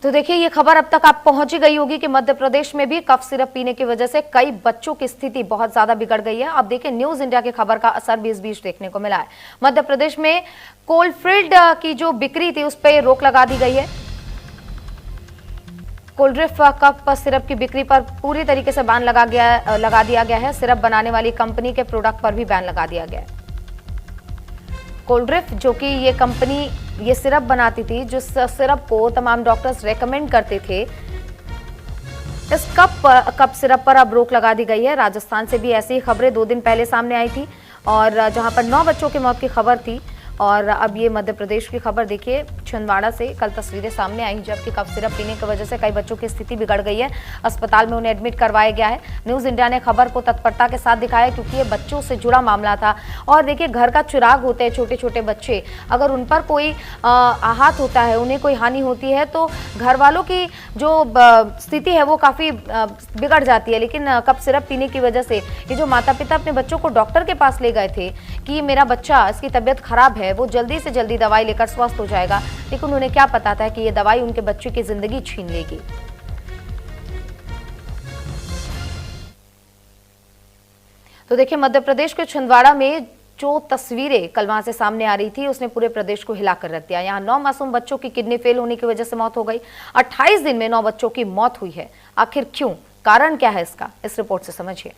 तो देखिए ये खबर अब तक आप पहुंच ही गई होगी कि मध्य प्रदेश में भी कफ सिरप पीने की वजह से कई बच्चों की स्थिति बहुत ज्यादा बिगड़ गई है। अब देखिए न्यूज इंडिया की खबर का असर भी इस बीच देखने को मिला है। मध्य प्रदेश में कोलफील्ड की जो बिक्री थी उस पर रोक लगा दी गई है। कोल्ड्रिफ कफ सिरप की बिक्री पर पूरी तरीके से बैन लगा दिया गया है। सिरप बनाने वाली कंपनी के प्रोडक्ट पर भी बैन लगा दिया गया है। कोल्ड्रिफ जो कि ये कंपनी ये सिरप बनाती थी, जिस सिरप को तमाम डॉक्टर्स रेकमेंड करते थे, इस कप सिरप पर अब रोक लगा दी गई है। राजस्थान से भी ऐसी खबरें 2 दिन पहले सामने आई थी और जहां पर 9 बच्चों की मौत की खबर थी। और अब ये मध्य प्रदेश की खबर देखिए, छिंदवाड़ा से कल तस्वीरें सामने आई जबकि कफ सिरप पीने की वजह से कई बच्चों की स्थिति बिगड़ गई है। अस्पताल में उन्हें एडमिट करवाया गया है। न्यूज इंडिया ने खबर को तत्परता के साथ दिखाया क्योंकि ये बच्चों से जुड़ा मामला था। और देखिए घर का चिराग होते हैं छोटे छोटे बच्चे, अगर उन पर कोई आहत होता है, उन्हें कोई हानि होती है तो घर वालों की जो स्थिति है वो काफी बिगड़ जाती है। लेकिन कफ सिरप पीने की वजह से ये जो माता पिता अपने बच्चों को डॉक्टर के पास ले गए थे कि मेरा बच्चा, इसकी तबीयत खराब है, वो जल्दी से जल्दी दवाई लेकर स्वस्थ हो जाएगा, लेकिन उन्हें क्या पता था कि ये दवाई उनके बच्चे की जिंदगी छीन लेगी। तो देखिए मध्य प्रदेश के छिंदवाड़ा में जो तस्वीरें कल वहां से सामने आ रही थी उसने पूरे प्रदेश को हिलाकर रख दिया। यहाँ 9 मासूम बच्चों की किडनी फेल होने की वजह से मौत हो गई। 28 दिन में 9 बच्चों की मौत हुई है। आखिर क्यों, कारण क्या है इसका, इस रिपोर्ट से समझिए।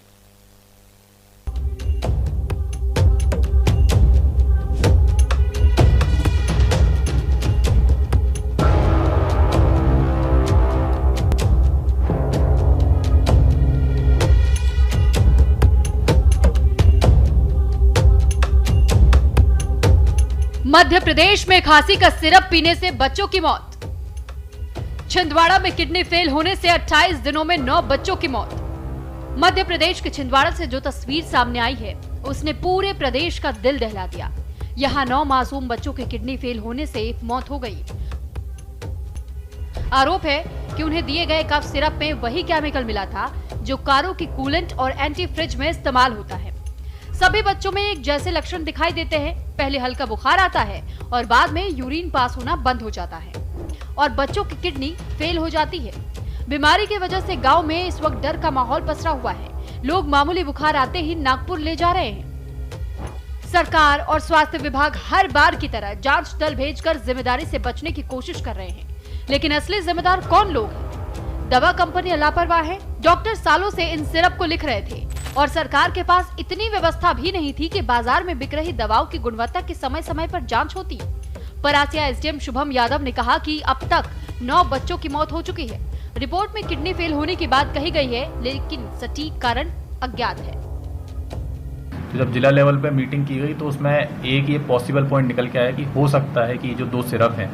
मध्य प्रदेश में खांसी का सिरप पीने से बच्चों की मौत। छिंदवाड़ा में किडनी फेल होने से 28 दिनों में 9 बच्चों की मौत। मध्य प्रदेश के छिंदवाड़ा से जो तस्वीर सामने आई है उसने पूरे प्रदेश का दिल दहला दिया। यहां 9 मासूम बच्चों के किडनी फेल होने से मौत हो गई। आरोप है कि उन्हें दिए गए कफ सिरप में वही केमिकल मिला था जो कारों की कूलेंट और एंटी फ्रिज में इस्तेमाल होता है। सभी बच्चों में एक जैसे लक्षण दिखाई देते हैं। पहले हल्का बुखार आता है और बाद में यूरिन पास होना बंद हो जाता है और बच्चों की किडनी फेल हो जाती है। बीमारी की वजह से गांव में इस वक्त डर का माहौल पसरा हुआ है। लोग मामूली बुखार आते ही नागपुर ले जा रहे हैं। सरकार और स्वास्थ्य विभाग हर बार की तरह जांच दल भेजकर जिम्मेदारी से बचने की कोशिश कर रहे हैं, लेकिन असली जिम्मेदार कौन लोग हैं? दवा कंपनी लापरवाह है। डॉक्टर सालों से इन सिरप को लिख रहे थे और सरकार के पास इतनी व्यवस्था भी नहीं थी कि बाजार में बिक रही दवाओं की गुणवत्ता की समय समय पर जांच होती। परासिया एसडीएम शुभम यादव ने कहा कि अब तक 9 बच्चों की मौत हो चुकी है। रिपोर्ट में किडनी फेल होने की बात कही गई है, लेकिन सटीक कारण अज्ञात है। जब जिला लेवल पे मीटिंग की गई तो उसमें एक ये पॉसिबल पॉइंट निकल के आया कि हो सकता है कि जो 2 सिरप हैं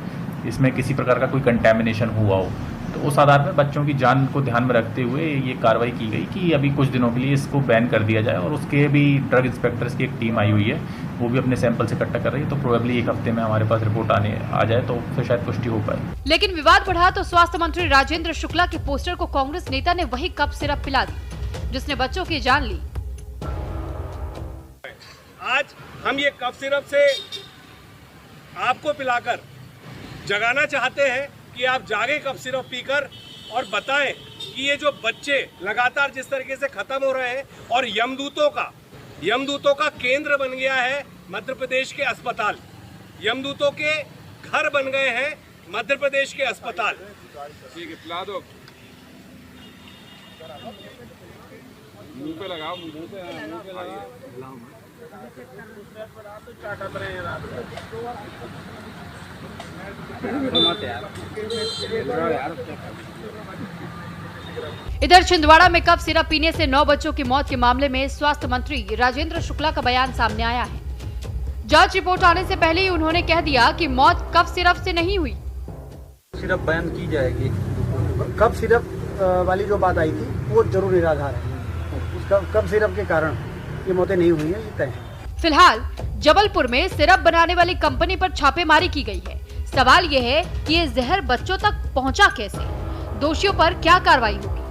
इसमें किसी प्रकार का कोई कंटेमिनेशन हुआ हो। तो उस आधार पर बच्चों की जान को ध्यान में रखते हुए ये कार्रवाई की गई कि अभी कुछ दिनों के लिए इसको बैन कर दिया जाए। और उसके भी ड्रग इंस्पेक्टर्स की एक टीम आई हुई है, वो भी अपने सैंपल से इकट्ठा कर रही है। तो प्रोबेबली 1 हफ्ते में हमारे पास रिपोर्ट आ जाए तो फिर शायद पुष्टि हो पाए। लेकिन विवाद बढ़ा तो स्वास्थ्य मंत्री राजेंद्र शुक्ला के पोस्टर को कांग्रेस नेता ने वही कप सिरप पिला दी जिसने बच्चों की जान ली। आज हम ये कफ सिरप से आपको पिलाकर जगाना चाहते हैं कि आप जागे कफ सिरप पीकर और बताएं कि ये जो बच्चे लगातार जिस तरीके से खत्म हो रहे हैं और यमदूतों का केंद्र बन गया है मध्य प्रदेश के अस्पताल। यमदूतों के घर बन गए हैं मध्य प्रदेश के अस्पताल। ठीक है, पिला दो, मुंह पे लगाओ, मुंह पे लगाओ। इधर छिंदवाड़ा में कफ सिरप पीने से 9 बच्चों की मौत के मामले में स्वास्थ्य मंत्री राजेंद्र शुक्ला का बयान सामने आया है। जांच रिपोर्ट आने से पहले ही उन्होंने कह दिया कि मौत कफ सिरप से नहीं हुई। सिरप बैन की जाएगी। कफ सिरप वाली जो बात आई थी वो जरूर निराधार है। उस कफ सिरप के कारण ये मौतें नहीं हुई है, ये तय है। फिलहाल जबलपुर में सिरप बनाने वाली कंपनी पर छापेमारी की गई है। सवाल यह है कि ये जहर बच्चों तक पहुंचा कैसे? दोषियों पर क्या कार्रवाई होगी?